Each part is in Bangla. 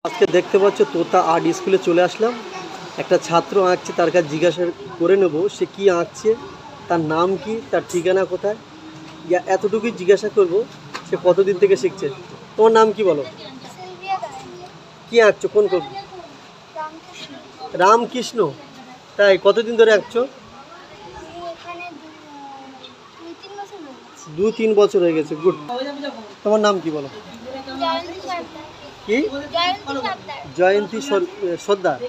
আজকে দেখতে পাচ্ছ তোতা আর্ট স্কুলে চলে আসলাম। একটা ছাত্র আঁকছে, তার কাছে জিজ্ঞাসা করে নেব সে কি আঁকছে, তার নাম কি, তার ঠিকানা কোথায়, এতটুকুই জিজ্ঞাসা করব। সে কতদিন থেকে শিখছে। তোমার নাম কি বলো? কি আঁকছো? কোন কবি? রামকৃষ্ণ। তাই কতদিন ধরে আঁকছো? 2-3 বছর হয়ে গেছে। গুড। তোমার নাম কি বলো? কি? জয়ন্তী সর্দার।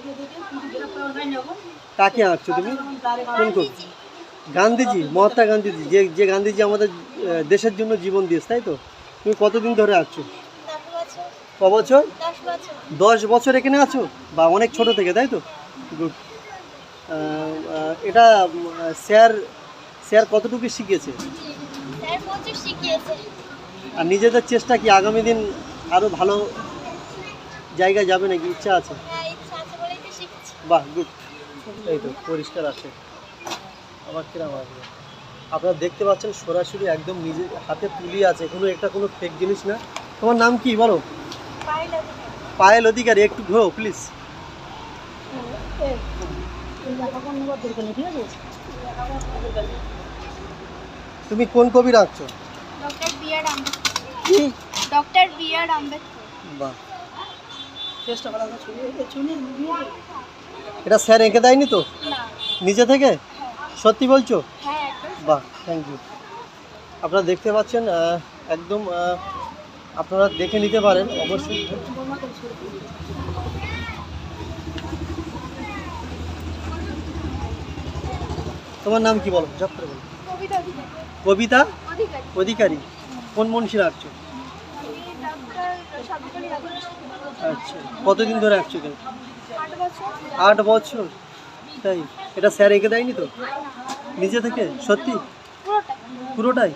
কাকে আঁকছো তুমি? কোন কবি? গান্ধীজি, মহাত্মা গান্ধীজি, যে গান্ধীজি আমাদের দেশের জন্য জীবন দিয়েছে, তাই তো? তুমি কতদিন ধরে আঁকছো? ক বছর? 10 বছর এখানে আছো? বা অনেক ছোট থেকে, তাই তো? গুড। এটা স্যার কতটুকু শিখিয়েছে? আর নিজেদের চেষ্টা কি আগামী দিন আরো ভালো জায়গায় যাবে নাকি ইচ্ছা আছে? বাহ, গুড। এই তো পরিষ্কার আসে। আবার কিরম আসবে? আপনারা দেখতে পাচ্ছেন সরাসরি একদম নিজে হাতে তুলি আছে, কোনো ফেক জিনিস না। তোমার নাম কি বলো? পায়েল অধিকারী। একটু ঘো প্লিজ। তুমি কোন কবি রাখছো? Doctor B R. আম্বেদকর। বাহ। এটা স্যার এঁকে দেয়নি তো? নিজে থেকে? সত্যি বলছো? বাহ, থ্যাংক ইউ। আপনারা দেখতে পাচ্ছেন একদম আপনারা দেখে নিতে পারেন অবশ্যই। তোমার নাম কি বলো? জব করে বলো। কবিতা অধিকারী। কোন মনীষী রাখছো? আচ্ছা, কতদিন ধরে আঁকছো? 8 বছর। তাই? এটা স্যার এঁকে দেয়নি তো? নিজে থেকে? সত্যি? পুরোটাই?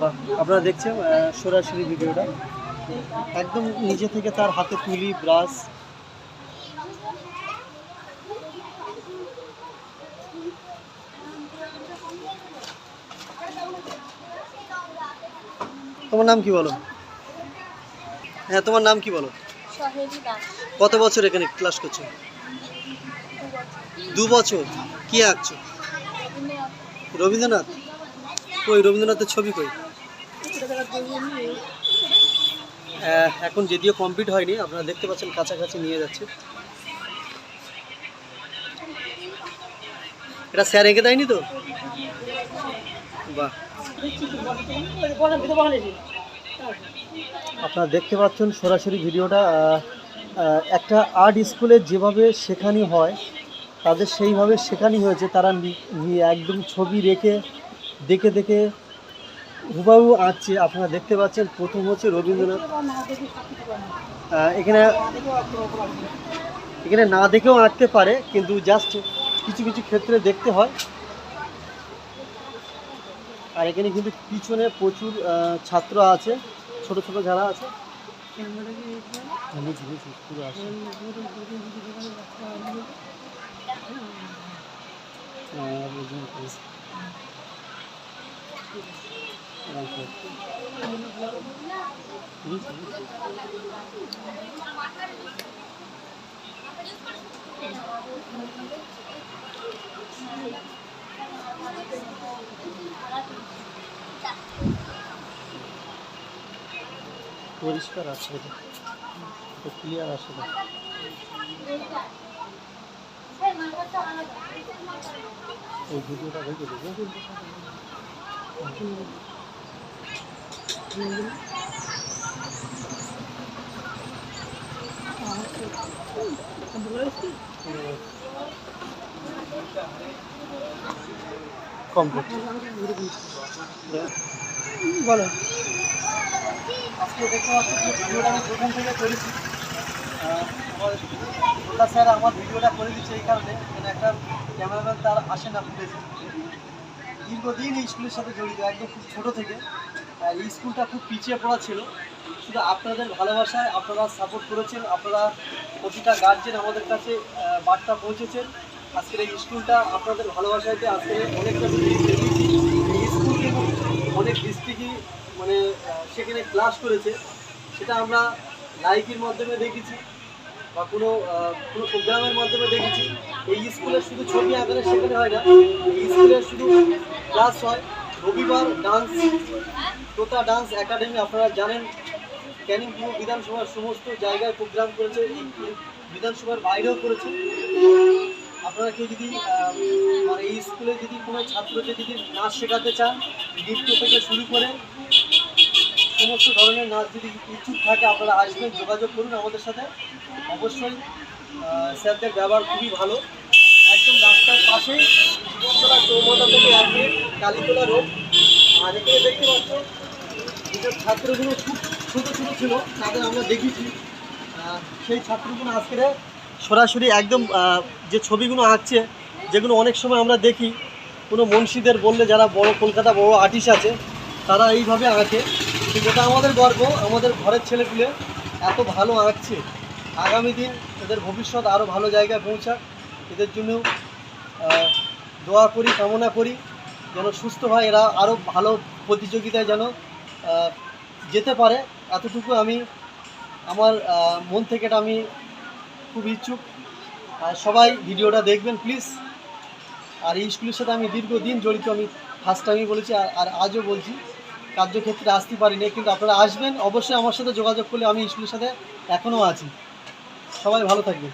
বাহ। আপনারা দেখছেন সরাসরি ভিডিওটা, একদম নিজে থেকে তার হাতে তুলি, ব্রাশ। তোমার নাম কি বলো? হ্যাঁ, তোমার নাম কি বলো? কত বছর এখানে ক্লাস করছো? 2 বছর। কি আঁকছো? রবীন্দ্রনাথ? কই রবীন্দ্রনাথের ছবি কই? এখন যদিও কমপ্লিট হয়নি, আপনারা দেখতে পাচ্ছেন কাছাকাছি নিয়ে যাচ্ছে। এটা স্যার এঁকে দেয়নি তো? বাহ। আপনারা দেখতে পাচ্ছেন সরাসরি ভিডিওটা। একটা আর্ট স্কুলে যেভাবে শেখানো হয়, তাদের সেইভাবে শেখানো হয়েছে। তারা একদম ছবি রেখে দেখে হুবাহু আঁকছে। আপনারা দেখতে পাচ্ছেন প্রথম হচ্ছে রবীন্দ্রনাথ। এখানে না দেখেও আঁকতে পারে, কিন্তু জাস্ট কিছু কিছু ক্ষেত্রে দেখতে হয়। আর এখানে কিন্তু পিছনে প্রচুর ছাত্র আছে, ছোট ছোট যারা আছে। পরিষ্কার আছে, এটা ক্লিয়ার আছে। এই ভিডিওটা দেখে দেবো। কমপ্লিট বলো। আজকে দেখতে পাচ্ছি যে ভিডিওটা আমি প্রথম থেকে করেছি। স্যার আমার ভিডিওটা করে দিচ্ছে এই কারণে, মানে একটা ক্যামেরাম্যান তার আসে না ফুটেছে। দীর্ঘদিন এই স্কুলের সাথে জড়িত, একদম খুব ছোটো থেকে। এই স্কুলটা খুব পিছিয়ে পড়া ছিল, শুধু আপনাদের ভালোবাসায় আপনারা সাপোর্ট করেছেন। আপনারা প্রতিটা গার্জেন আমাদের কাছে বার্তা পৌঁছেছেন। আজকের এই স্কুলটা আপনাদের ভালোবাসাতে আজকে অনেকটা এই স্কুল কিন্তু অনেক ডিস্ট্রিক্টই মানে সেখানে ক্লাস করেছে। সেটা আমরা লাইভের মাধ্যমে দেখেছি বা কোনো কোনো প্রোগ্রামের মাধ্যমে দেখেছি। এই স্কুলের শুধু ছবি আঁকানো সেখানে হয় না, এই স্কুলের শুধু ক্লাস হয়। রবিবার ডান্স, তোতা ডান্স একাডেমি, আপনারা জানেন ক্যানিং পূর্ব বিধানসভার সমস্ত জায়গায় প্রোগ্রাম করেছে, এই বিধানসভার বাইরেও করেছে। আপনারা কেউ যদি মানে এই স্কুলে যদি কোনো ছাত্রকে যদি নাচ শেখাতে চান, নৃত্য থেকে শুরু করে সমস্ত ধরনের নাচ যদি ইচ্ছুক থাকে, আপনারা আসবেন, যোগাযোগ করুন আমাদের সাথে। অবশ্যই স্যারদের ব্যবহার খুবই ভালো। একদম রাস্তার পাশেই জীবনতলা চৌমাথা থেকে 1 মিনিট কালীতলা রোড। আর এখানে দেখতে পাচ্ছ যেসব ছাত্রগুলো খুব ছোটো ছোটো ছিল তাদের আমরা দেখেছি, সেই ছাত্রগুলো আজকে সরাসরি একদম যে ছবিগুলো আঁকছে, যেগুলো অনেক সময় আমরা দেখি কোনো মুন্সিদের বললে, যারা বড় কলকাতা বড় আর্টিস্ট আছে তারা এইভাবে আঁকে। কিন্তু এটা আমাদের গর্ব, আমাদের ঘরের ছেলেপুলে এত ভালো আঁকছে। আগামী দিন এদের ভবিষ্যৎ আরও ভালো জায়গায় পৌঁছাক, এদের জন্য দোয়া করি, কামনা করি যেন সুস্থ হয়, এরা আরও ভালো প্রতিযোগিতায় যেন যেতে পারে। এতটুকু আমি আমার মন থেকে এটা আমি খুব ইচ্ছুক। সবাই ভিডিওটা দেখবেন প্লিজ। আর এই স্কুলের সাথে আমি দীর্ঘদিন জড়িত, আমি ফার্স্ট টাইমই বলেছি আর আজও বলছি, কার্যক্ষেত্রে আসতে পারিনি, কিন্তু আপনারা আসবেন অবশ্যই। আমার সাথে যোগাযোগ করলে আমি স্কুলের সাথে এখনও আছি। সবাই ভালো থাকবেন।